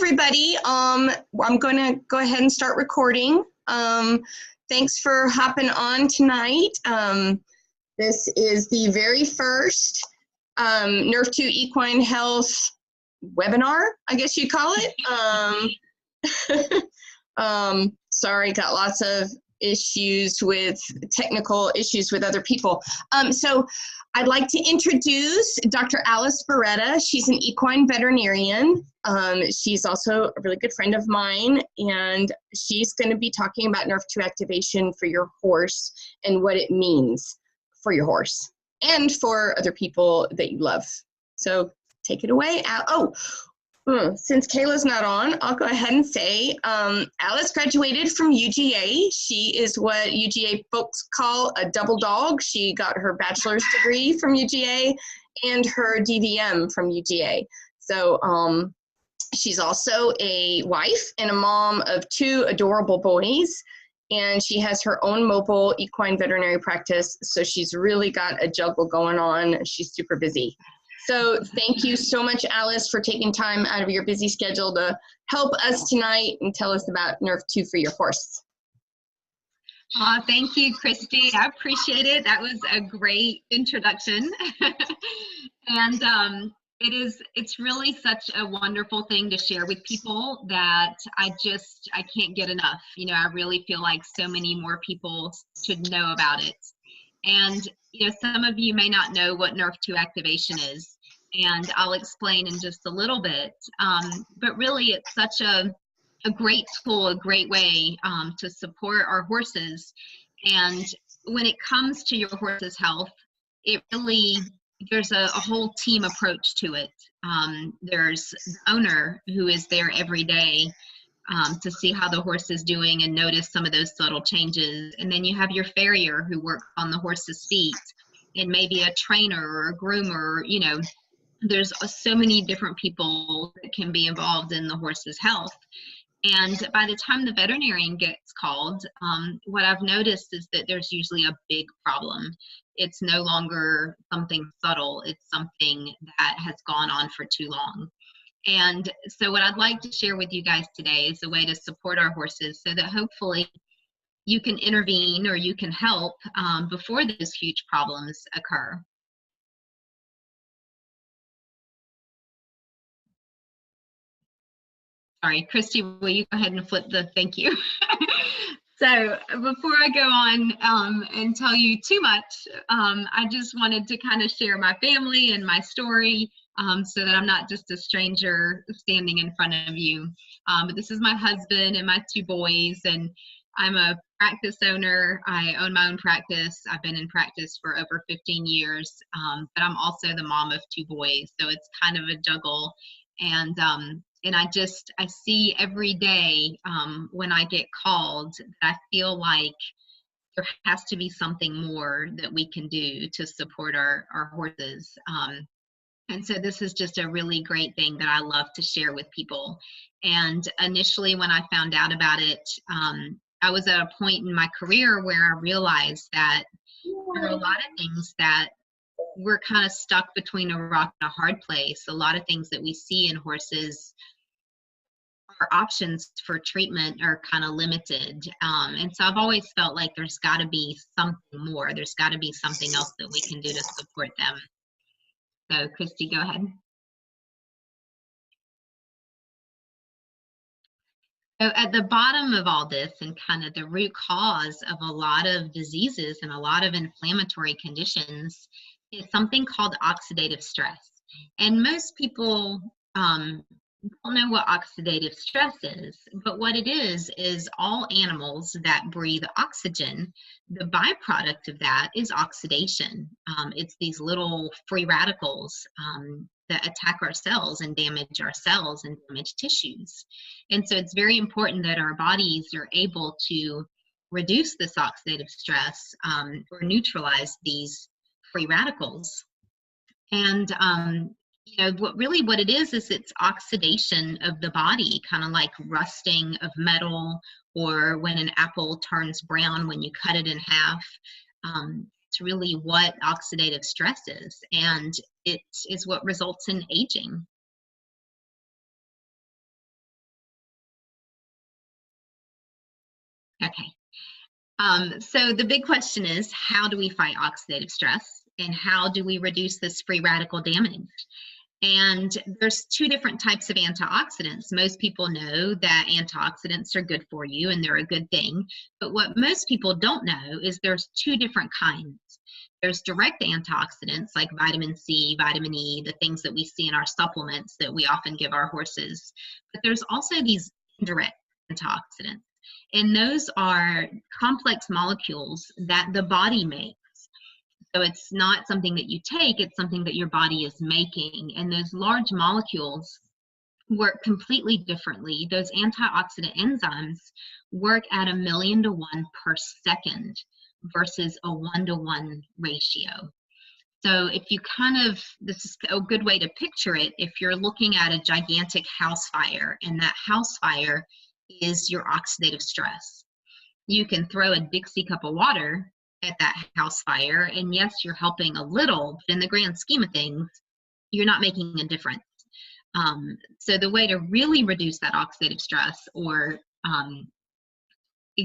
everybody. I'm going to go ahead and start recording. Thanks for hopping on tonight. This is the very first Nrf2 Equine Health webinar, I guess you call it. Sorry, got lots of technical issues with other people. So I'd like to introduce Dr. Alice Beretta. She's an equine veterinarian. She's also a really good friend of mine, and she's going to be talking about Nrf2 activation for your horse and what it means for your horse and for other people that you love. So take it away. Since Kayla's not on, I'll go ahead and say Alice graduated from UGA. She is what UGA folks call a double dog. She got her bachelor's degree from UGA and her DVM from UGA. So she's also a wife and a mom of 2 adorable boys. And she has her own mobile equine veterinary practice. So she's really got a juggle going on. She's super busy. So thank you so much, Alice, for taking time out of your busy schedule to help us tonight and tell us about Nrf2 for your horse. Thank you, Christy. I appreciate it. That was a great introduction. And it's really such a wonderful thing to share with people that I can't get enough. You know, I really feel like so many more people should know about it. And, you know, some of you may not know what Nrf2 activation is, and I'll explain in just a little bit. But really, it's such a great tool, a great way to support our horses. And when it comes to your horse's health, there's a whole team approach to it. There's the owner who is there every day to see how the horse is doing and notice some of those subtle changes. And then you have your farrier who works on the horse's feet, and maybe a trainer or a groomer. You know, there's so many different people that can be involved in the horse's health. And by the time the veterinarian gets called, what I've noticed is that there's usually a big problem. It's no longer something subtle. It's something that has gone on for too long. And so what I'd like to share with you guys today is a way to support our horses so that hopefully you can intervene or you can help before those huge problems occur. Sorry, Christy, will you go ahead and flip the thank you? So before I go on and tell you too much, I just wanted to kind of share my family and my story so that I'm not just a stranger standing in front of you. But this is my husband and my 2 boys, and I'm a practice owner. I own my own practice. I've been in practice for over 15 years, but I'm also the mom of 2 boys. So it's kind of a juggle. And I see every day when I get called that I feel like there has to be something more that we can do to support our horses. And so this is just a really great thing that I love to share with people. And initially when I found out about it, I was at a point in my career where I realized that there are a lot of things that we're kind of stuck between a rock and a hard place. A lot of things that we see in horses, our options for treatment are kind of limited. And so I've always felt like there's got to be something more. There's got to be something else that we can do to support them. So Christy, go ahead. So at the bottom of all this, and kind of the root cause of a lot of diseases and a lot of inflammatory conditions, is something called oxidative stress. And most people don't know what oxidative stress is, but what it is all animals that breathe oxygen, the byproduct of that is oxidation. It's these little free radicals that attack our cells and damage our cells and damage tissues. And so it's very important that our bodies are able to reduce this oxidative stress or neutralize these free radicals. And you know, what it is it's oxidation of the body, kind of like rusting of metal, or when an apple turns brown when you cut it in half. It's really what oxidative stress is, and it is what results in aging. Okay. So the big question is, how do we fight oxidative stress, and how do we reduce this free radical damage? And there's two different types of antioxidants. Most people know that antioxidants are good for you and they're a good thing. But what most people don't know is there's two different kinds. There's direct antioxidants like vitamin C, vitamin E, the things that we see in our supplements that we often give our horses. But there's also these indirect antioxidants. And those are complex molecules that the body makes. So it's not something that you take, it's something that your body is making. And those large molecules work completely differently. Those antioxidant enzymes work at 1,000,000 to 1 per second versus a 1-to-1 ratio. So if you this is a good way to picture it, if you're looking at a gigantic house fire, and that house fire is your oxidative stress. You can throw a Dixie cup of water at that house fire, and yes, you're helping a little, but in the grand scheme of things, you're not making a difference. So the way to really reduce that oxidative stress, or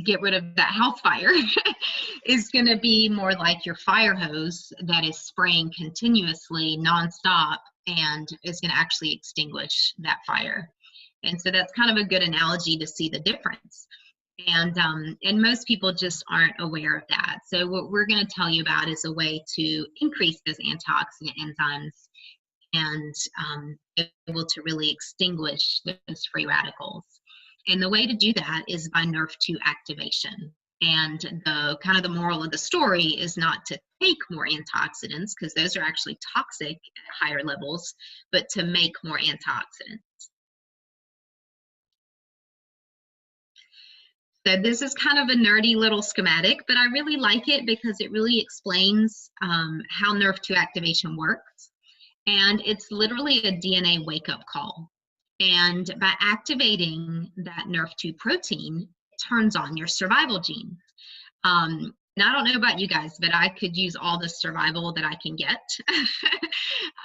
get rid of that house fire, is going to be more like your fire hose that is spraying continuously nonstop and is going to actually extinguish that fire. And so that's kind of a good analogy to see the difference. And most people just aren't aware of that. So what we're going to tell you about is a way to increase those antioxidant enzymes and be able to really extinguish those free radicals. And the way to do that is by Nrf2 activation. And the moral of the story is not to take more antioxidants, because those are actually toxic at higher levels, but to make more antioxidants. So this is kind of a nerdy little schematic, but I really like it because it really explains how Nrf2 activation works. And it's literally a DNA wake-up call. And by activating that Nrf2 protein, it turns on your survival genes. And I don't know about you guys, but I could use all the survival that I can get.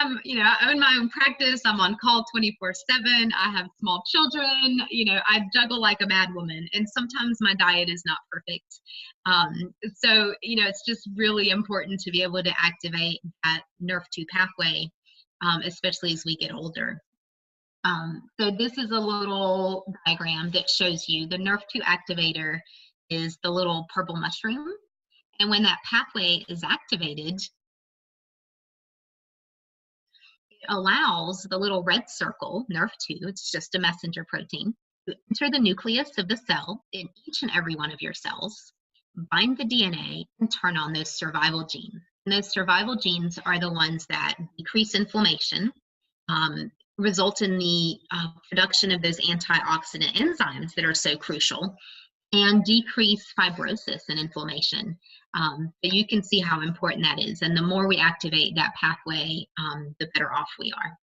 I own my own practice. I'm on call 24/7. I have small children. I juggle like a mad woman, and sometimes my diet is not perfect. So it's just really important to be able to activate that Nrf2 pathway, especially as we get older. So this is a little diagram that shows you the Nrf2 activator is the little purple mushroom. And when that pathway is activated, it allows the little red circle, Nrf2, it's just a messenger protein, to enter the nucleus of the cell in each and every one of your cells, bind the DNA, and turn on those survival genes. And those survival genes are the ones that decrease inflammation, result in the production of those antioxidant enzymes that are so crucial, and decrease fibrosis and inflammation. But you can see how important that is. And the more we activate that pathway, the better off we are.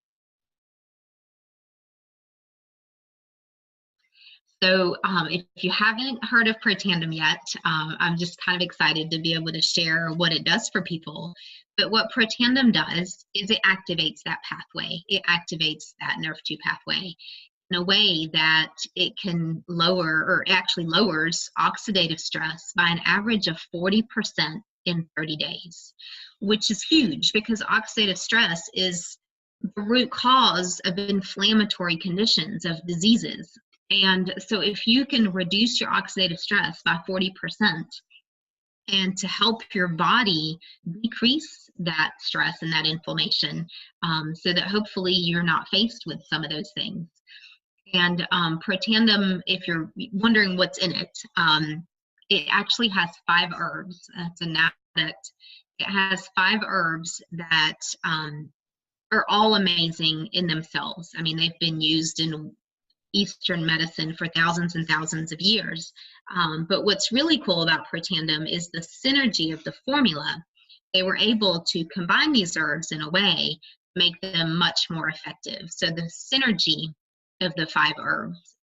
So if you haven't heard of Protandim yet, I'm just kind of excited to be able to share what it does for people. But what Protandim does is it activates that pathway. It activates that Nrf2 pathway in a way that it can lower, or actually lowers, oxidative stress by an average of 40% in 30 days, which is huge because oxidative stress is the root cause of inflammatory conditions, of diseases. And so if you can reduce your oxidative stress by 40%, and to help your body decrease that stress and that inflammation, so that hopefully you're not faced with some of those things. And Protandim, if you're wondering what's in it, it actually has 5 herbs. It's a product. It has 5 herbs that are all amazing in themselves. I mean, they've been used in Eastern medicine for thousands and thousands of years. But what's really cool about Protandim is the synergy of the formula. They were able to combine these herbs in a way to make them much more effective. So the synergy of the 5 herbs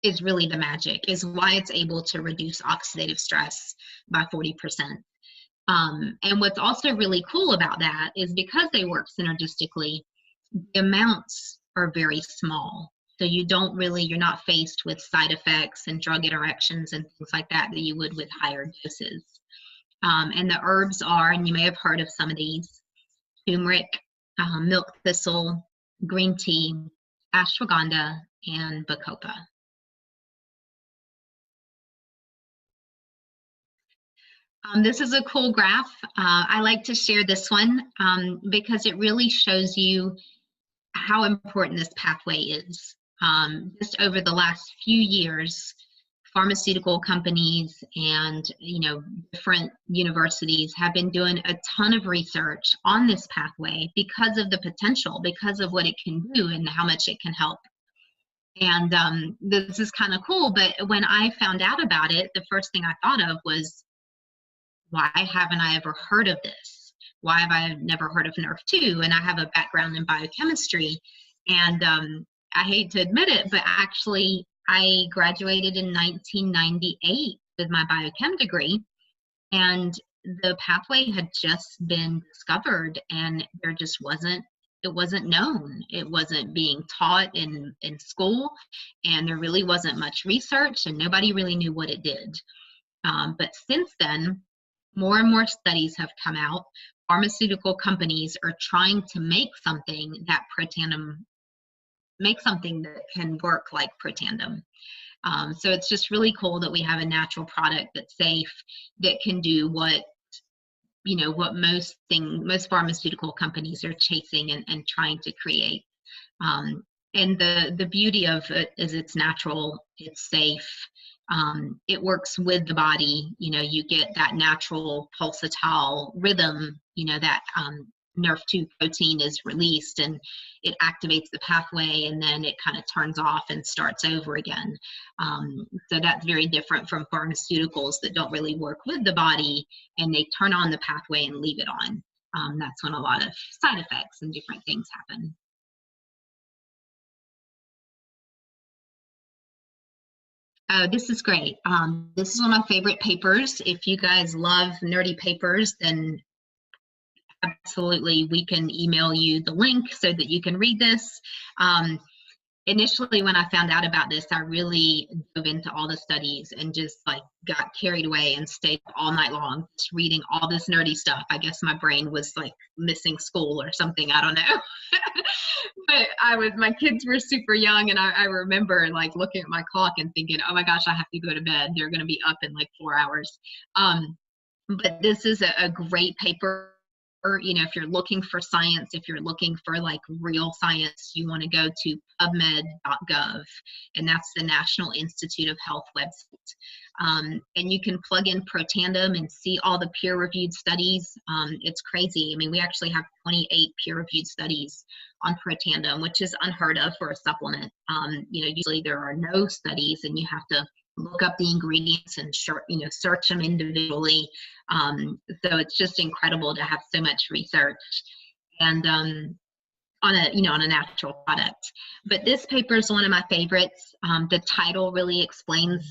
is really the magic, is why it's able to reduce oxidative stress by 40%. And what's also really cool about that is because they work synergistically, the amounts are very small. So you're not faced with side effects and drug interactions and things like that you would with higher doses. And the herbs are, and you may have heard of some of these: turmeric, milk thistle, green tea, ashwagandha, and bacopa. This is a cool graph. I like to share this one because it really shows you how important this pathway is. Just over the last few years, pharmaceutical companies and different universities have been doing a ton of research on this pathway because of the potential, because of what it can do and how much it can help. And this is kind of cool, but when I found out about it, the first thing I thought of was, why haven't I ever heard of this? Why have I never heard of Nrf2? And I have a background in biochemistry, and I hate to admit it, but actually I graduated in 1998 with my biochem degree, and the pathway had just been discovered, and there just wasn't, it wasn't known. It wasn't being taught in school, and there really wasn't much research, and nobody really knew what it did. But since then, more and more studies have come out. Pharmaceutical companies are trying to make something that can work like Protandim. So it's just really cool that we have a natural product that's safe, that can do what most pharmaceutical companies are chasing and trying to create. And the beauty of it is it's natural, it's safe, it works with the body. You get that natural pulsatile rhythm, that Nrf2 protein is released and it activates the pathway, and then it kind of turns off and starts over again. So that's very different from pharmaceuticals that don't really work with the body, and they turn on the pathway and leave it on. That's when a lot of side effects and different things happen. Oh, this is great. This is one of my favorite papers. If you guys love nerdy papers, then absolutely, we can email you the link so that you can read this. Initially, when I found out about this, I really dove into all the studies and just got carried away and stayed all night long just reading all this nerdy stuff. I guess my brain was missing school or something, I don't know. But my kids were super young, and I remember looking at my clock and thinking, oh my gosh, I have to go to bed. They're going to be up in 4 hours. But this is a great paper. If you're looking for science, if you're looking for real science, you want to go to pubmed.gov, and that's the National Institute of Health website. And you can plug in Protandim and see all the peer-reviewed studies. It's crazy. I mean, we actually have 28 peer-reviewed studies on Protandim, which is unheard of for a supplement. Usually there are no studies, and you have to look up the ingredients and search them individually. So it's just incredible to have so much research and on a natural product. But this paper is one of my favorites. The title really explains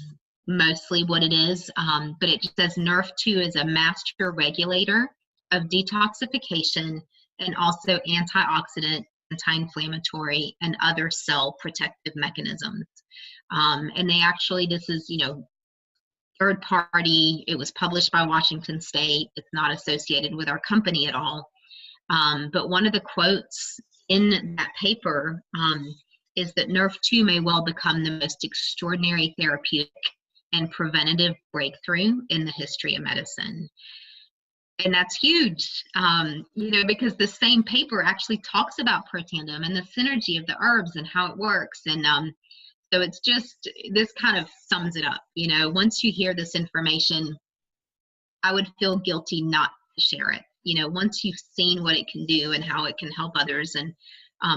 mostly what it is, but it just says Nrf2 is a master regulator of detoxification and also antioxidant, anti-inflammatory, and other cell protective mechanisms. And they actually, this is, third party. It was published by Washington State. It's not associated with our company at all. But one of the quotes in that paper is that Nrf2 may well become the most extraordinary therapeutic and preventative breakthrough in the history of medicine. And that's huge, because the same paper actually talks about Protandim and the synergy of the herbs and how it works. And so it's just, this kind of sums it up. Once you hear this information, I would feel guilty not to share it. Once you've seen what it can do and how it can help others and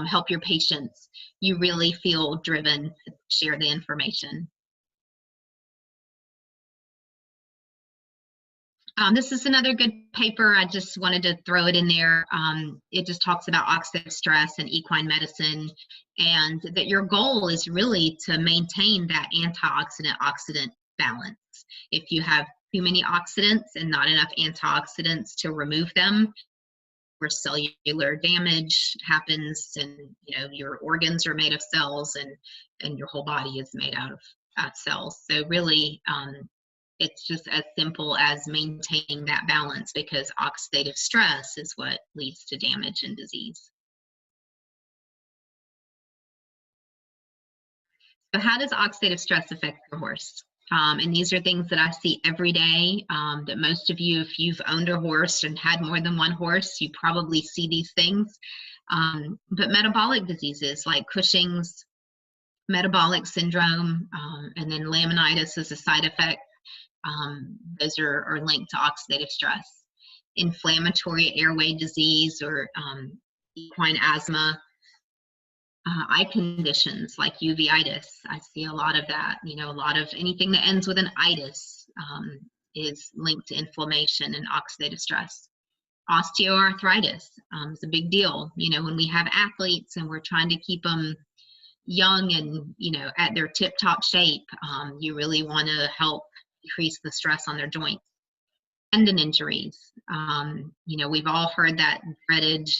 help your patients, you really feel driven to share the information. This is another good paper. I just wanted to throw it in there. It just talks about oxidative stress and equine medicine, and that your goal is really to maintain that antioxidant-oxidant balance. If you have too many oxidants and not enough antioxidants to remove them, course, cellular damage happens, and your organs are made of cells, and your whole body is made out of cells. So really, it's just as simple as maintaining that balance, because oxidative stress is what leads to damage and disease. So how does oxidative stress affect your horse? And these are things that I see every day, that most of you, if you've owned a horse and had more than one horse, you probably see these things. But metabolic diseases like Cushing's, metabolic syndrome, and then laminitis as a side effect, those are linked to oxidative stress. Inflammatory airway disease, or equine asthma, eye conditions like uveitis. I see a lot of that. A lot of anything that ends with an itis is linked to inflammation and oxidative stress. Osteoarthritis is a big deal. When we have athletes and we're trying to keep them young and at their tip-top shape, you really want to help decrease the stress on their joints. Tendon injuries. We've all heard that dreaded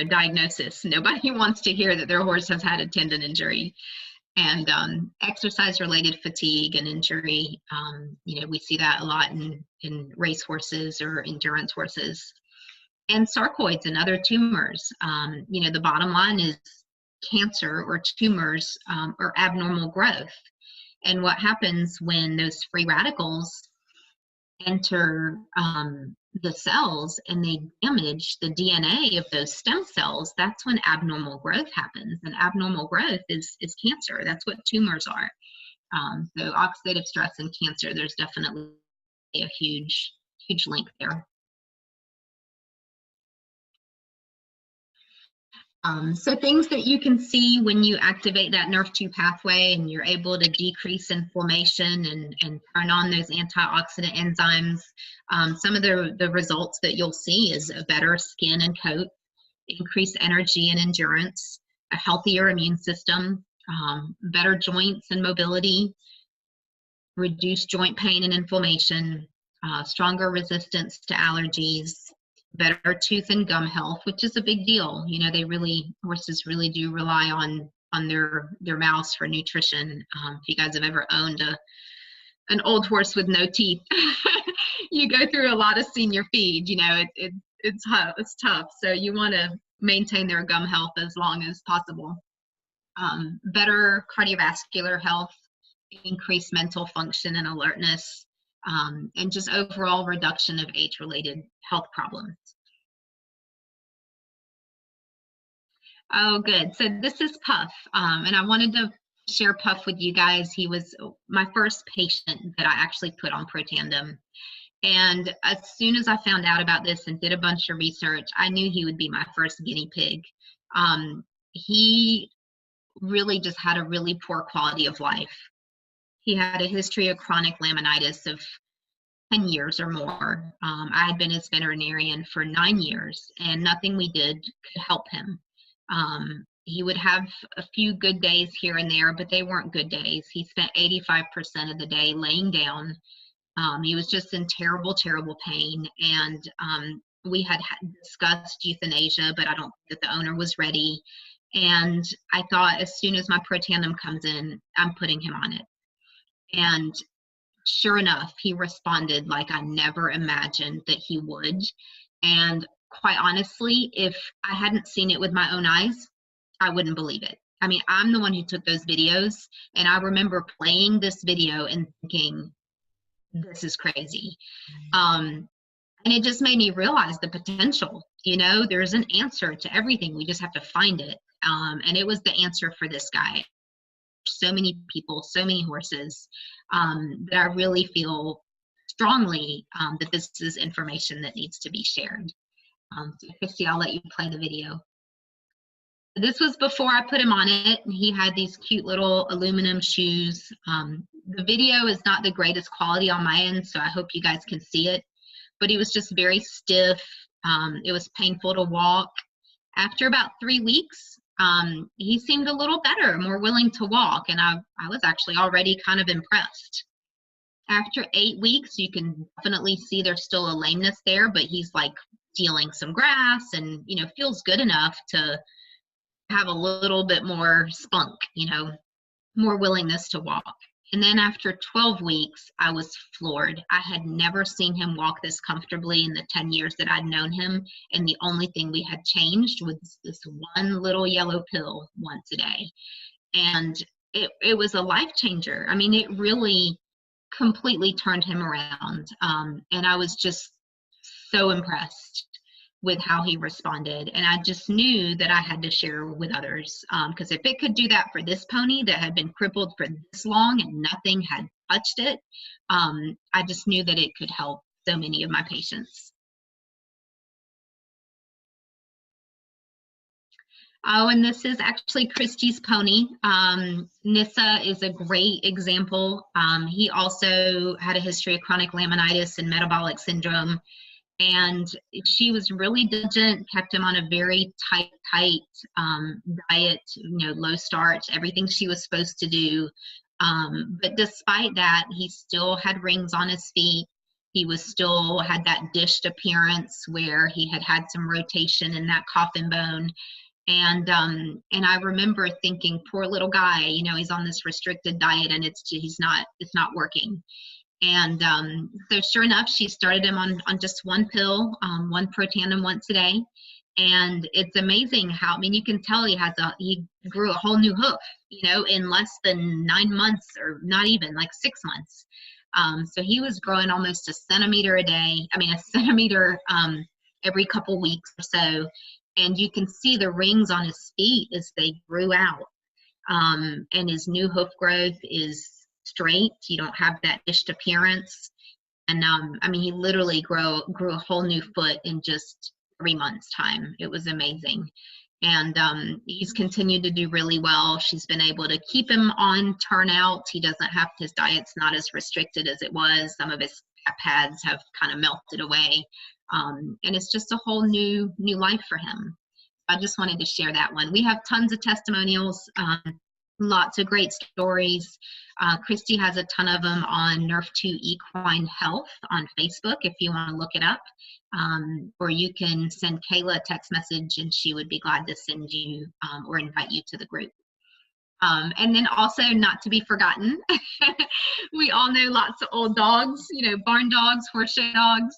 diagnosis. Nobody wants to hear that their horse has had a tendon injury. And exercise-related fatigue and injury, we see that a lot in race horses or endurance horses. And sarcoids and other tumors. The bottom line is cancer or tumors or abnormal growth. And what happens when those free radicals enter the cells and they damage the DNA of those stem cells, that's when abnormal growth happens. And abnormal growth is cancer. That's what tumors are. So oxidative stress and cancer, there's definitely a huge link there. So things that you can see when you activate that Nrf2 pathway and you're able to decrease inflammation and turn on those antioxidant enzymes, some of the results that you'll see is a better skin and coat, increased energy and endurance, a healthier immune system, better joints and mobility, reduced joint pain and inflammation, stronger resistance to allergies, better tooth and gum health, which is a big deal. Horses really do rely on their mouths for nutrition. If you guys have ever owned an old horse with no teeth, you go through a lot of senior feed. It's tough. So you want to maintain their gum health as long as possible. Better cardiovascular health, increased mental function and alertness, and just overall reduction of age-related health problems. Oh, good. So this is Puff, and I wanted to share Puff with you guys. He was my first patient that I actually put on Protandim. And as soon as I found out about this and did a bunch of research, I knew he would be my first guinea pig. He really just had a really poor quality of life. He had a history of chronic laminitis of 10 years or more. I had been his veterinarian for 9 years, and nothing we did could help him. He would have a few good days here and there, but they weren't good days. He spent 85% of the day laying down. He was just in terrible, terrible pain. And we had discussed euthanasia, but I don't think that the owner was ready. And I thought, as soon as my Protandim comes in, I'm putting him on it. And sure enough, he responded like I never imagined that he would. And quite honestly, if I hadn't seen it with my own eyes, I wouldn't believe it. I mean, I'm the one who took those videos, and I remember playing this video and thinking, this is crazy. And it just made me realize the potential. There's an answer to everything. We just have to find it. And it was the answer for this guy. So many people, so many horses, that I really feel strongly that this is information that needs to be shared. So Christy, I'll let you play the video. This was before I put him on it, and he had these cute little aluminum shoes. The video is not the greatest quality on my end, so I hope you guys can see it, but he was just very stiff. It was painful to walk. After about 3 weeks, he seemed a little better, more willing to walk, and I was actually already kind of impressed. After 8 weeks, you can definitely see there's still a lameness there, but he's like stealing some grass and, you know, feels good enough to have a little bit more spunk, you know, more willingness to walk. And then after 12 weeks, I was floored. I had never seen him walk this comfortably in the 10 years that I'd known him. And the only thing we had changed was this one little yellow pill once a day. And it was a life changer. I mean, it really completely turned him around. And I was just so impressed with how he responded. And I just knew that I had to share with others, because if it could do that for this pony that had been crippled for this long and nothing had touched it, I just knew that it could help so many of my patients. Oh, and this is actually Christy's pony. Nissa is a great example. He also had a history of chronic laminitis and metabolic syndrome. And she was really diligent, kept him on a very tight diet, you know, low starch, everything she was supposed to do. But despite that, he still had rings on his feet. He was still had that dished appearance where he had some rotation in that coffin bone. And I remember thinking, poor little guy, you know, he's on this restricted diet and it's not working. And so sure enough, she started him on just one pill, one Protandim once a day. And it's amazing how, I mean, you can tell he grew a whole new hoof, you know, in less than 9 months, or not even, like 6 months. So he was growing almost a centimeter a day. I mean, a centimeter every couple weeks or so. And you can see the rings on his feet as they grew out. And his new hoof growth is straight. You don't have that dished appearance. And I mean, he literally grew a whole new foot in just 3 months time. It was amazing. And he's continued to do really well. She's been able to keep him on turnout. He doesn't have, his diet's not as restricted as it was. Some of his pads have kind of melted away. And it's just a whole new life for him. I just wanted to share that one. We have tons of testimonials, lots of great stories. Christy has a ton of them on Nrf2 Equine Health on Facebook if you want to look it up. Or you can send Kayla a text message and she would be glad to send you or invite you to the group. And then also, not to be forgotten, we all know lots of old dogs, you know, barn dogs, horseshoe dogs.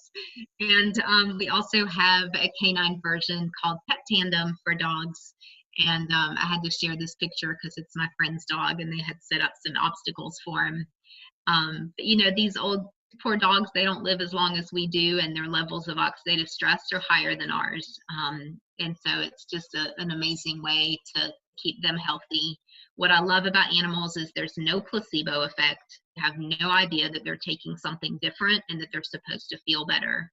And we also have a canine version called Pet Tandem for dogs. And I had to share this picture because it's my friend's dog and they had set up some obstacles for him. But you know, these old poor dogs, they don't live as long as we do, and their levels of oxidative stress are higher than ours. And so it's just an amazing way to keep them healthy. What I love about animals is there's no placebo effect. You have no idea that they're taking something different and that they're supposed to feel better.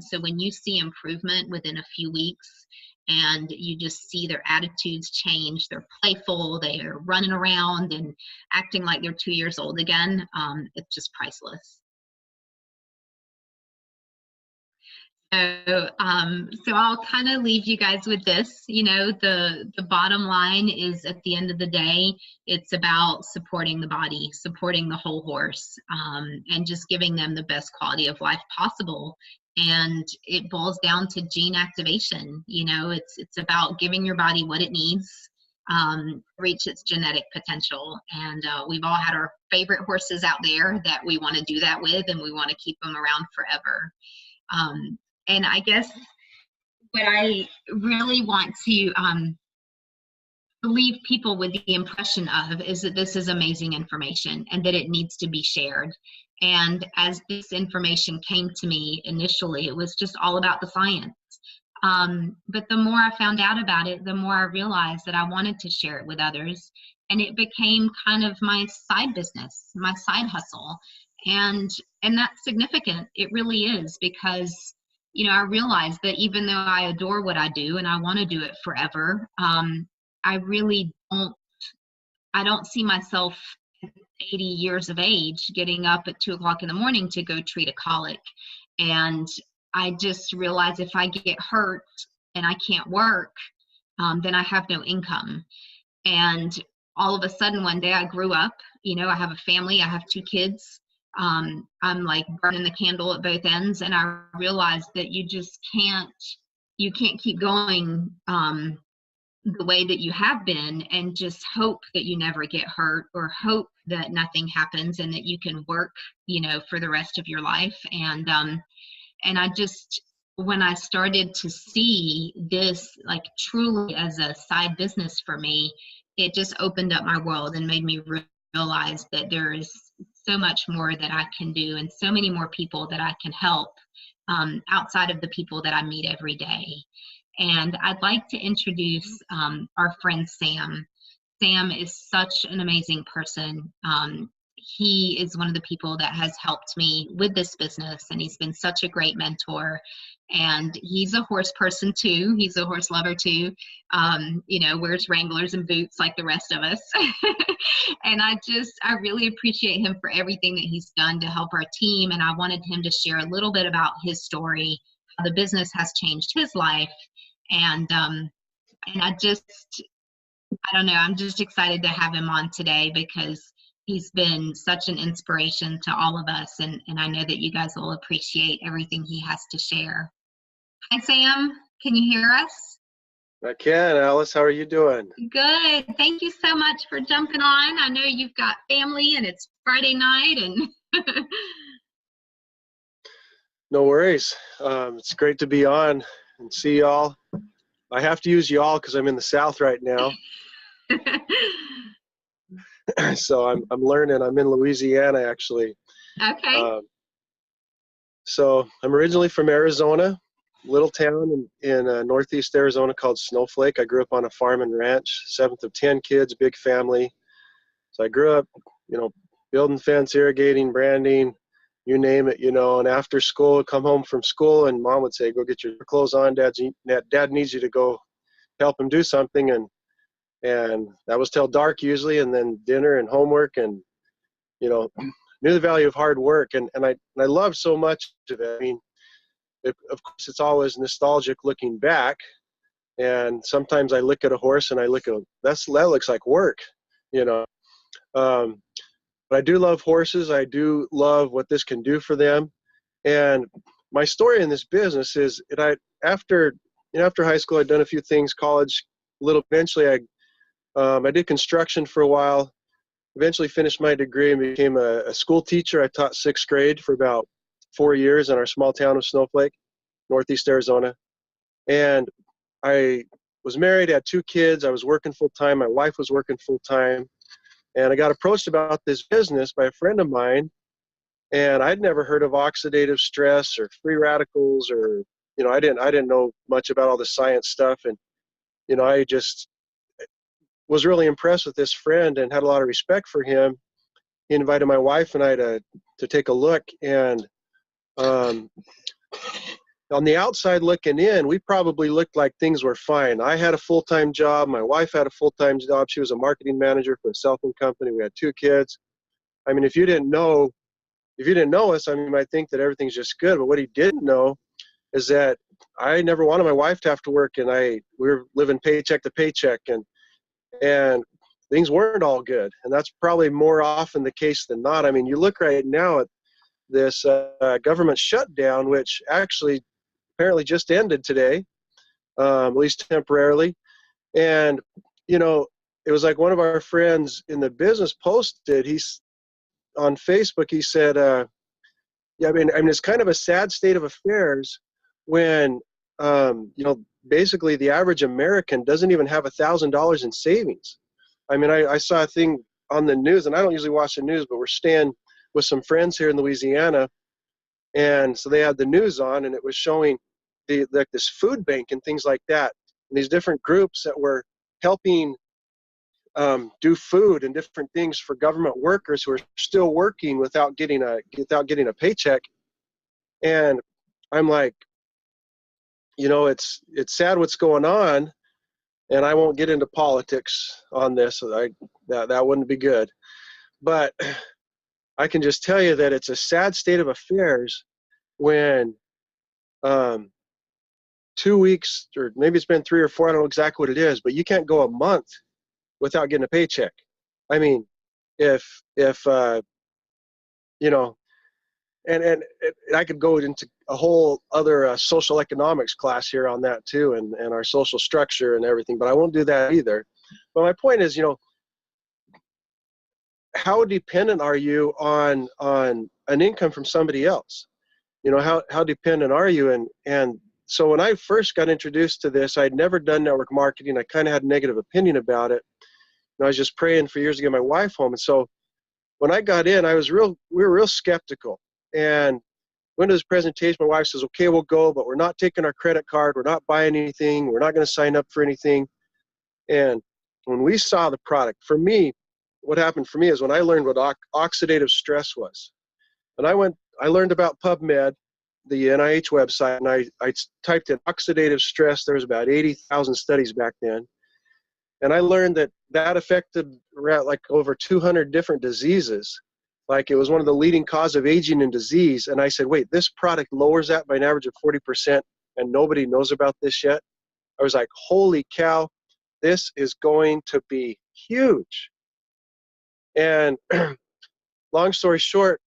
So when you see improvement within a few weeks and you just see their attitudes change, they're playful, they're running around and acting like they're 2 years old again, it's just priceless. So I'll kind of leave you guys with this. You know, the bottom line is, at the end of the day, it's about supporting the body, supporting the whole horse, and just giving them the best quality of life possible. And it boils down to gene activation. You know, it's about giving your body what it needs to reach its genetic potential. And we've all had our favorite horses out there that we want to do that with, and we want to keep them around forever. And I guess what I really want to leave people with the impression of is that this is amazing information and that it needs to be shared. And as this information came to me initially, it was just all about the science. But the more I found out about it, the more I realized that I wanted to share it with others. And it became kind of my side business, my side hustle. And that's significant. It really is, because you know, I realize that even though I adore what I do and I want to do it forever, I really don't see myself at 80 years of age getting up at 2 o'clock in the morning to go treat a colic. And I just realize if I get hurt and I can't work, then I have no income. And all of a sudden one day I grew up, you know, I have a family, I have 2 kids. I'm like burning the candle at both ends. And I realized that you can't keep going the way that you have been and just hope that you never get hurt or hope that nothing happens and that you can work, for the rest of your life. And I just, when I started to see this like truly as a side business for me, it just opened up my world and made me realize that there is so much more that I can do and so many more people that I can help outside of the people that I meet every day. And I'd like to introduce our friend Sam. Sam is such an amazing person. He is one of the people that has helped me with this business, and he's been such a great mentor. And he's a horse person too. He's a horse lover too. Wears Wranglers and boots like the rest of us. And I really appreciate him for everything that he's done to help our team. And I wanted him to share a little bit about his story, how the business has changed his life. And I don't know, I'm just excited to have him on today because he's been such an inspiration to all of us. And I know that you guys will appreciate everything he has to share. Hi, Sam. Can you hear us? I can, Alice. How are you doing? Good. Thank you so much for jumping on. I know you've got family and it's Friday night and No worries. It's great to be on and see y'all. I have to use y'all because I'm in the South right now. So I'm learning. I'm in Louisiana, actually. Okay. So I'm originally from Arizona, little town in northeast Arizona called Snowflake. I grew up on a farm and ranch, 7th of 10 kids, big family. So I grew up, building fence, irrigating, branding, you name it, and after school, come home from school and mom would say, go get your clothes on. Dad needs you to go help him do something. And that was till dark usually, and then dinner and homework, and knew the value of hard work, and I love so much of it. I mean, of course, it's always nostalgic looking back, and sometimes I look at a horse and I look at that looks like work, but I do love horses. I do love what this can do for them, and my story in this business is that after high school, I'd done a few things, college, eventually I did construction for a while, eventually finished my degree and became a school teacher. I taught 6th grade for about 4 years in our small town of Snowflake, northeast Arizona. And I was married, had 2 kids. I was working full time. My wife was working full time. And I got approached about this business by a friend of mine. And I'd never heard of oxidative stress or free radicals, or, I didn't know much about all the science stuff. And, I just was really impressed with this friend and had a lot of respect for him. He invited my wife and I to take a look, and on the outside looking in, we probably looked like things were fine. I had a full-time job. My wife had a full-time job. She was a marketing manager for a cell phone company. We had 2 kids. I mean, if you didn't know us, I mean, you might think that everything's just good. But what he didn't know is that I never wanted my wife to have to work, and we were living paycheck to paycheck, and things weren't all good. And that's probably more often the case than not. I mean, you look right now at this government shutdown, which actually apparently just ended today, at least temporarily. And, it was like one of our friends in the business posted, he's on Facebook, he said, yeah, I mean, it's kind of a sad state of affairs when, basically the average American doesn't even have $1,000 in savings. I mean, I saw a thing on the news, and I don't usually watch the news, but we're staying with some friends here in Louisiana. And so they had the news on, and it was showing this food bank and things like that, and these different groups that were helping do food and different things for government workers who are still working without getting a paycheck. And I'm like, it's sad what's going on, and I won't get into politics on this. That wouldn't be good, but I can just tell you that it's a sad state of affairs when 2 weeks, or maybe it's been 3 or 4, I don't know exactly what it is, but you can't go a month without getting a paycheck. I mean, if and I could go into a whole other social economics class here on that too, and our social structure and everything, but I won't do that either. But my point is, how dependent are you on an income from somebody else? How dependent are you? And so when I first got introduced to this, I'd never done network marketing. I kind of had a negative opinion about it. I was just praying for years to get my wife home. And so when I got in, we were real skeptical. And went to this presentation, my wife says, okay, we'll go, but we're not taking our credit card. We're not buying anything. We're not going to sign up for anything. And when we saw the product, for me, what happened for me is when I learned what oxidative stress was. And I learned about PubMed, the NIH website, and I typed in oxidative stress. There was about 80,000 studies back then. And I learned that affected like over 200 different diseases. Like it was one of the leading cause of aging and disease. And I said, wait, this product lowers that by an average of 40%, and nobody knows about this yet. I was like, holy cow, this is going to be huge. And long story short,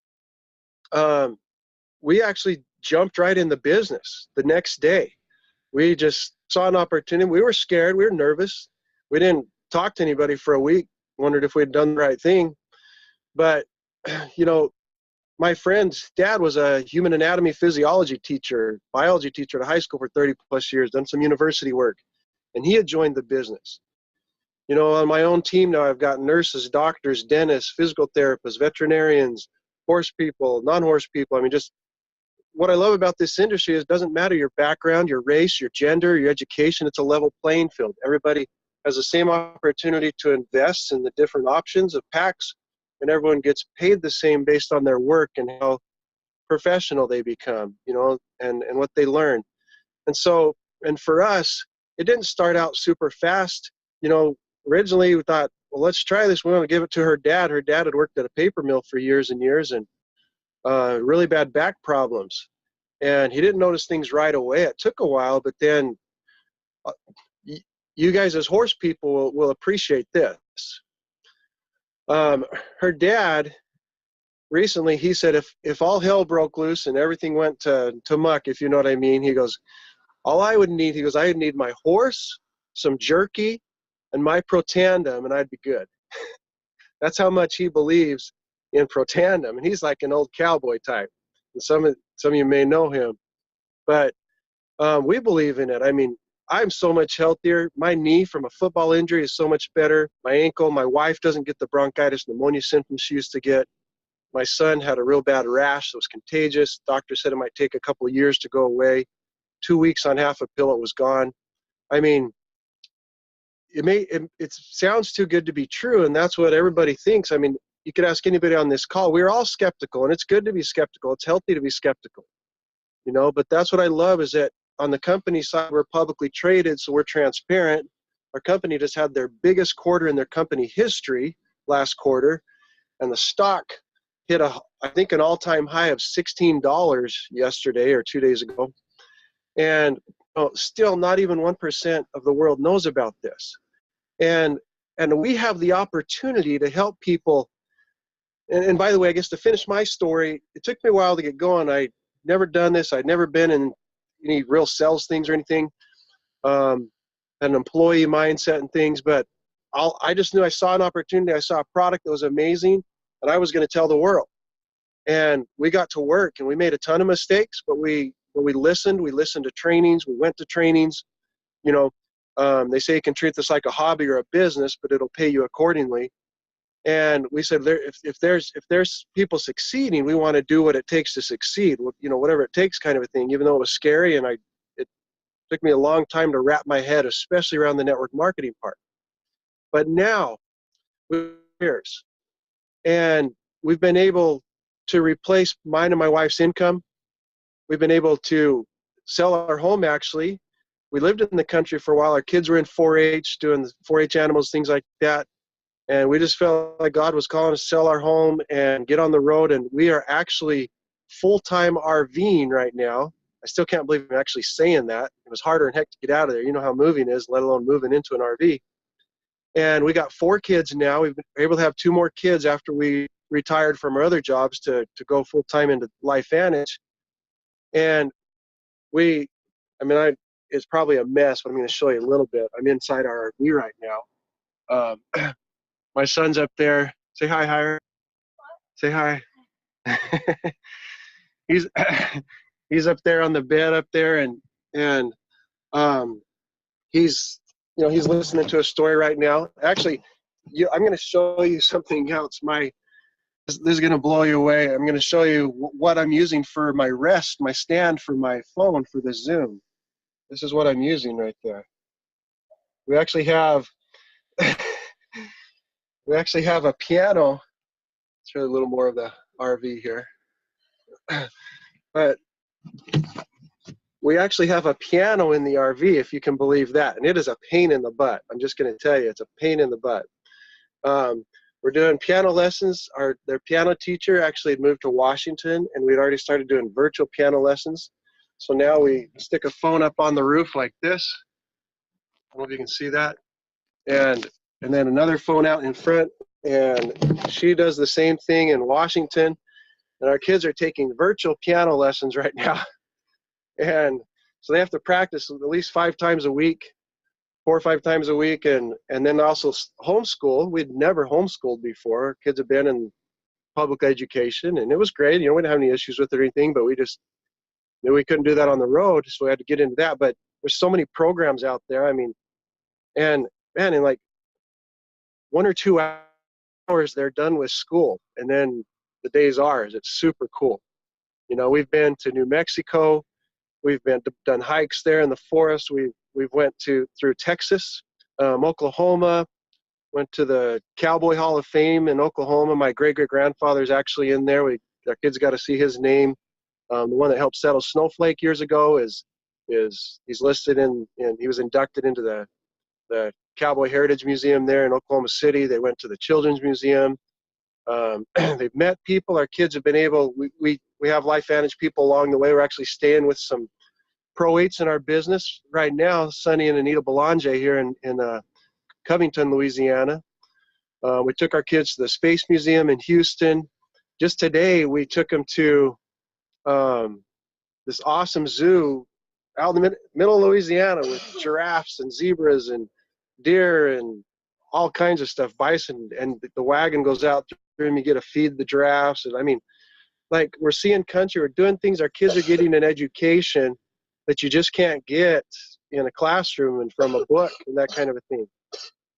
we actually jumped right in the business the next day. We just saw an opportunity. We were scared. We were nervous. We didn't talk to anybody for a week, wondered if we'd done the right thing. But, my friend's dad was a human anatomy physiology teacher, biology teacher at a high school for 30 plus years, done some university work, and he had joined the business. On my own team now, I've got nurses, doctors, dentists, physical therapists, veterinarians, horse people, non-horse people. I mean, just what I love about this industry is it doesn't matter your background, your race, your gender, your education. It's a level playing field. Everybody has the same opportunity to invest in the different options of packs, and everyone gets paid the same based on their work and how professional they become, and what they learn. And for us, it didn't start out super fast. Originally we thought, well, let's try this. We want to give it to her dad. Her dad had worked at a paper mill for years and years, and really bad back problems. And he didn't notice things right away. It took a while, but then you guys as horse people will appreciate this. Her dad, recently, he said, if all hell broke loose and everything went to muck, if you know what I mean, he goes, all I would need, I would need my horse, some jerky, and my Protandem, and I'd be good. That's how much he believes in Protandem. And he's like an old cowboy type. And some of you may know him. But we believe in it. I mean, I'm so much healthier. My knee from a football injury is so much better. My ankle, my wife doesn't get the bronchitis pneumonia symptoms she used to get. My son had a real bad rash that was contagious. Doctor said it might take a couple of years to go away. 2 weeks on half a pill, it was gone. I mean, it sounds too good to be true, and that's what everybody thinks. I mean, you could ask anybody on this call. We're all skeptical, and it's good to be skeptical. It's healthy to be skeptical, but that's what I love is that on the company side, we're publicly traded, so we're transparent. Our company just had their biggest quarter in their company history last quarter, and the stock hit I think an all-time high of $16 yesterday or 2 days ago. And still not even 1% of the world knows about this. And we have the opportunity to help people. And by the way, I guess to finish my story, it took me a while to get going. I'd never done this. I'd never been in any real sales things or anything, an employee mindset and things. But I just knew I saw an opportunity. I saw a product that was amazing, and I was going to tell the world. And we got to work, and we made a ton of mistakes, but we listened to trainings. We went to trainings. They say you can treat this like a hobby or a business, but it'll pay you accordingly. And we said, if there's people succeeding, we want to do what it takes to succeed. Whatever it takes, kind of a thing. Even though it was scary, and it took me a long time to wrap my head, especially around the network marketing part. But now, years, and we've been able to replace mine and my wife's income. We've been able to sell our home, actually. We lived in the country for a while. Our kids were in 4-H, doing the 4-H animals, things like that. And we just felt like God was calling us to sell our home and get on the road. And we are actually full-time RVing right now. I still can't believe I'm actually saying that. It was harder than heck to get out of there. You know how moving is, let alone moving into an RV. And we got 4 kids now. We've been able to have 2 more kids after we retired from our other jobs to go full time into LifeVantage. And it's probably a mess, but I'm going to show you a little bit. I'm inside our RV right now. My son's up there. Say hi, Hire. Say hi. he's he's up there on the bed up there, and he's he's listening to a story right now. Actually, I'm going to show you something else. This is going to blow you away. I'm going to show you what I'm using for my rest, my stand for my phone for the Zoom. This is what I'm using right there. We actually have a piano. Let's show you a little more of the RV here. But we actually have a piano in the RV, if you can believe that. And it is a pain in the butt. I'm just going to tell you, it's a pain in the butt. We're doing piano lessons. Their piano teacher actually had moved to Washington, and we'd already started doing virtual piano lessons. So now we stick a phone up on the roof like this. I don't know if you can see that. And then another phone out in front. And she does the same thing in Washington. And our kids are taking virtual piano lessons right now. And so they have to practice at least 5 times a week, 4 or 5 times a week, and then also homeschool. We'd never homeschooled before. Our kids have been in public education, and it was great. We didn't have any issues with it or anything, but we just knew we couldn't do that on the road, so we had to get into that. But there's so many programs out there. I mean, and man, in like 1 or 2 hours, they're done with school, and then the day's ours. It's super cool. We've been to New Mexico. We've done hikes there in the forest. We've went through Texas, Oklahoma, went to the Cowboy Hall of Fame in Oklahoma. My great-great-grandfather's actually in there. Our kids got to see his name. The one that helped settle Snowflake years ago he's listed he was inducted into the Cowboy Heritage Museum there in Oklahoma City. They went to the Children's Museum. They've met people. Our kids have been able, we have LifeVantage people along the way. We're actually staying with some pro-8s in our business right now, Sonny and Anita Belanger here in Covington, Louisiana. We took our kids to the Space Museum in Houston. Just today, we took them to this awesome zoo out in the middle of Louisiana with giraffes and zebras and deer and all kinds of stuff, bison, and the wagon goes out through and you get to feed the giraffes. And I mean, like, we're seeing country, we're doing things, our kids are getting an education that you just can't get in a classroom and from a book and that kind of a thing.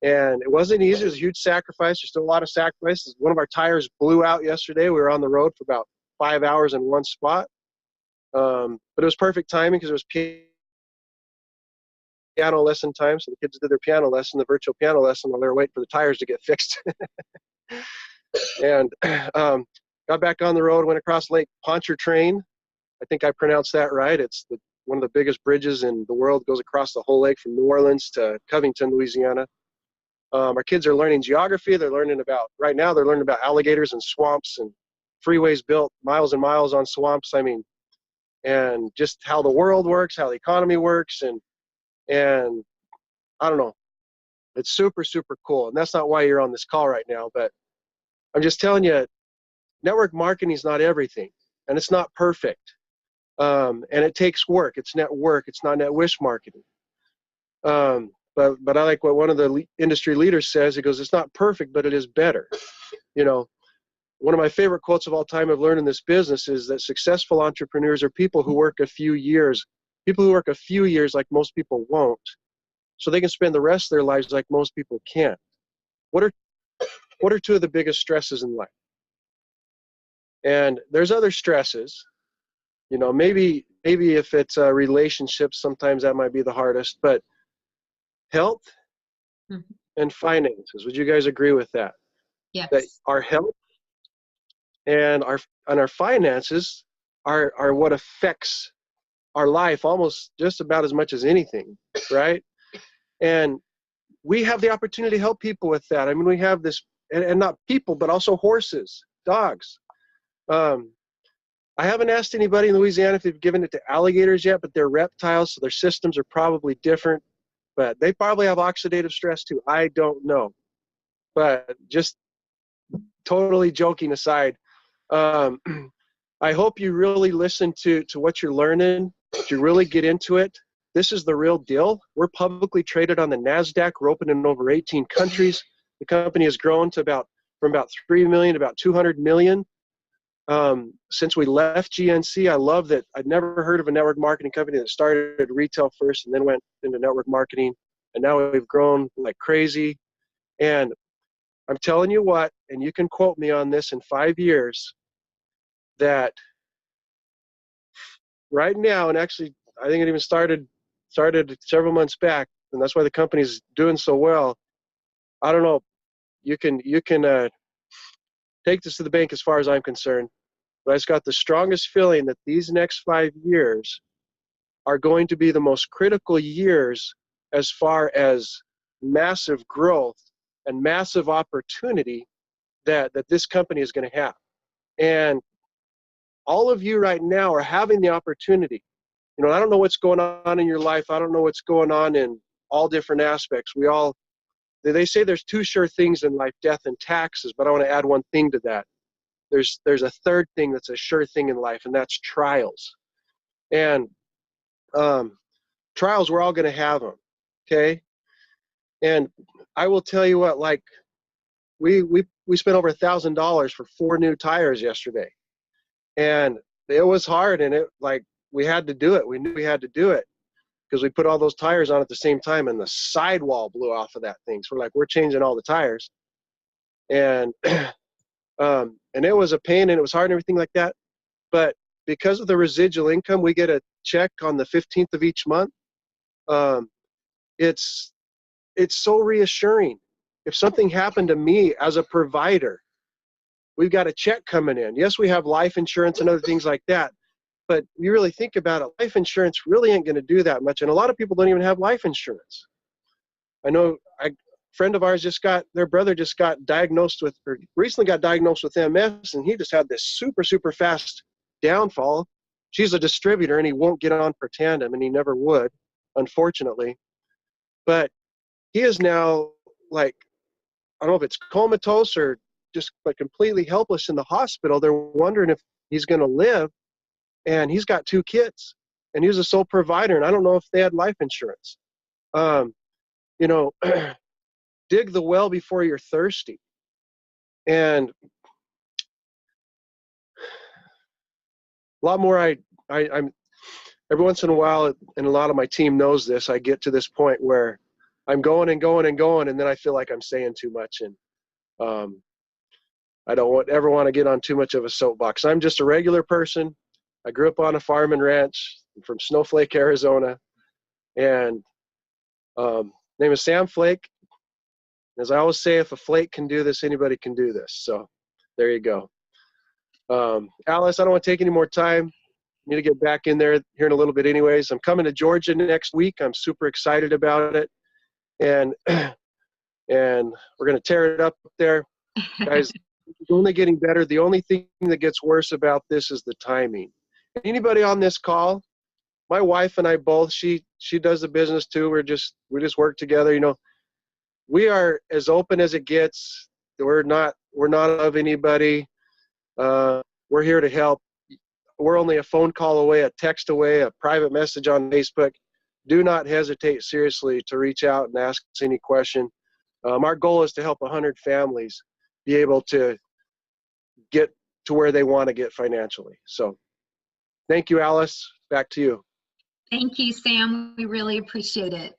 And it wasn't easy. It was a huge sacrifice. There's still a lot of sacrifices. One of our tires blew out yesterday. We were on the road for about 5 hours in one spot. But it was perfect timing because it was piano lesson time. So the kids did their piano lesson, the virtual piano lesson, while they were waiting for the tires to get fixed. And got back on the road, went across Lake Pontchartrain. I think I pronounced that right. It's one of the biggest bridges in the world. It goes across the whole lake from New Orleans to Covington, Louisiana. Our kids are learning geography. Right now they're learning about alligators and swamps and freeways built miles and miles on swamps. I mean, and just how the world works, how the economy works. And I don't know, it's super, super cool. And that's not why you're on this call right now, but I'm just telling you, network marketing is not everything, and it's not perfect. And it takes work. It's net work. It's not net wish marketing. But I like what one of the industry leaders says. He goes, it's not perfect, but it is better. One of my favorite quotes of all time I've learned in this business is that successful entrepreneurs are people who work a few years like most people won't, so they can spend the rest of their lives like most people can't. What are 2 of the biggest stresses in life? And there's other stresses. Maybe if it's relationships, sometimes that might be the hardest, but health and finances. Would you guys agree with that? Yes. That our health and our finances are what affects our life almost just about as much as anything, right? And we have the opportunity to help people with that. I mean, we have this, and not people, but also horses, dogs. I haven't asked anybody in Louisiana if they've given it to alligators yet, but they're reptiles, so their systems are probably different. But they probably have oxidative stress too. I don't know. But just totally joking aside, I hope you really listen to what you're learning, that you really get into it. This is the real deal. We're publicly traded on the NASDAQ. We're open in over 18 countries. The company has grown to from about 3 million to about 200 million. Since we left GNC, I love that I'd never heard of a network marketing company that started retail first and then went into network marketing. And now we've grown like crazy. And I'm telling you what, and you can quote me on this in 5 years, that right now, and actually I think it even started several months back, and that's why the company's doing so well. I don't know, you can take this to the bank as far as I'm concerned, but I just got the strongest feeling that these next 5 years are going to be the most critical years as far as massive growth and massive opportunity that this company is going to have. And all of you right now are having the opportunity. You know, I don't know what's going on in your life. I don't know what's going on in all different aspects. They say there's 2 sure things in life, death and taxes, but I want to add one thing to that. There's a third thing that's a sure thing in life, and that's trials. And trials, we're all going to have them, okay? And I will tell you what, like, we spent over $1,000 for 4 new tires yesterday. And it was hard, and we had to do it. We knew we had to do it because we put all those tires on at the same time, and the sidewall blew off of that thing. So we're changing all the tires. And and it was a pain, and it was hard and everything like that. But because of the residual income, we get a check on the 15th of each month. It's so reassuring. If something happened to me as a provider, we've got a check coming in. Yes, we have life insurance and other things like that, but you really think about it, life insurance really ain't going to do that much. And a lot of people don't even have life insurance. I know a friend of ours their brother just got diagnosed with, or recently got diagnosed with MS, and he just had this super, super fast downfall. She's a distributor, and he won't get on for tandem, and he never would, unfortunately. But he is now, like, I don't know if it's comatose or just like completely helpless in the hospital. They're wondering if he's going to live, and he's got 2 kids, and he was a sole provider, and I don't know if they had life insurance. You know, dig the well before you're thirsty. And a lot more, I'm every once in a while, and a lot of my team knows this, I get to this point where I'm going and going and going, and then I feel like I'm saying too much, and I don't ever want to get on too much of a soapbox. I'm just a regular person. I grew up on a farm and ranch. I'm from Snowflake, Arizona, and name is Sam Flake. As I always say, if a flake can do this, anybody can do this. So there you go. Alice, I don't want to take any more time. I need to get back in there here in a little bit anyways. I'm coming to Georgia next week. I'm super excited about it. And we're going to tear it up there. Guys, it's only getting better. The only thing that gets worse about this is the timing. Anybody on this call, my wife and I both, she does the business too. We just work together. You know, we are as open as it gets. We're not of anybody. We're here to help. We're only a phone call away, a text away, a private message on Facebook. Do not hesitate seriously to reach out and ask us any question. Our goal is to help 100 families be able to get to where they want to get financially. So thank you, Alice. Back to you. Thank you, Sam. We really appreciate it.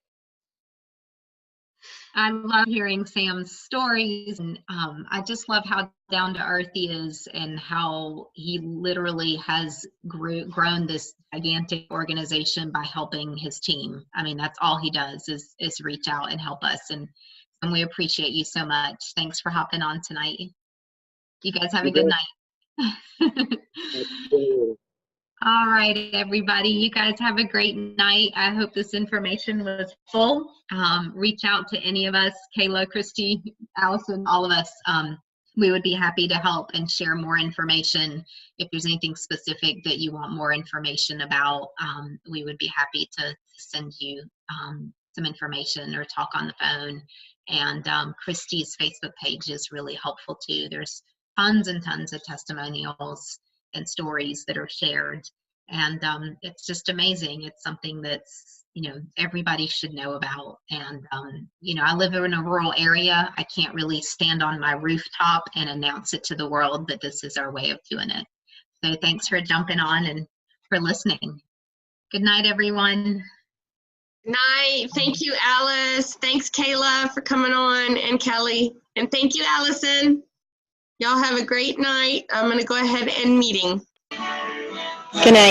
I love hearing Sam's stories, and I just love how down to earth he is, and how he literally has grown this gigantic organization by helping his team. I mean, that's all he does is reach out and help us, and we appreciate you so much. Thanks for hopping on tonight. You guys have a good night. All right, everybody. You guys have a great night. I hope this information was full. Reach out to any of us, Kayla, Christy, Allison, all of us. We would be happy to help and share more information. If there's anything specific that you want more information about, we would be happy to send you some information or talk on the phone. And Christy's Facebook page is really helpful too. There's tons and tons of testimonials and stories that are shared. And it's just amazing. It's something that's, everybody should know about. And, I live in a rural area. I can't really stand on my rooftop and announce it to the world, but this is our way of doing it. So thanks for jumping on and for listening. Good night, everyone. Night. Thank you, Alice. Thanks, Kayla, for coming on, and Kelly. And thank you, Allison. Y'all have a great night. I'm going to go ahead and end meeting. Good night.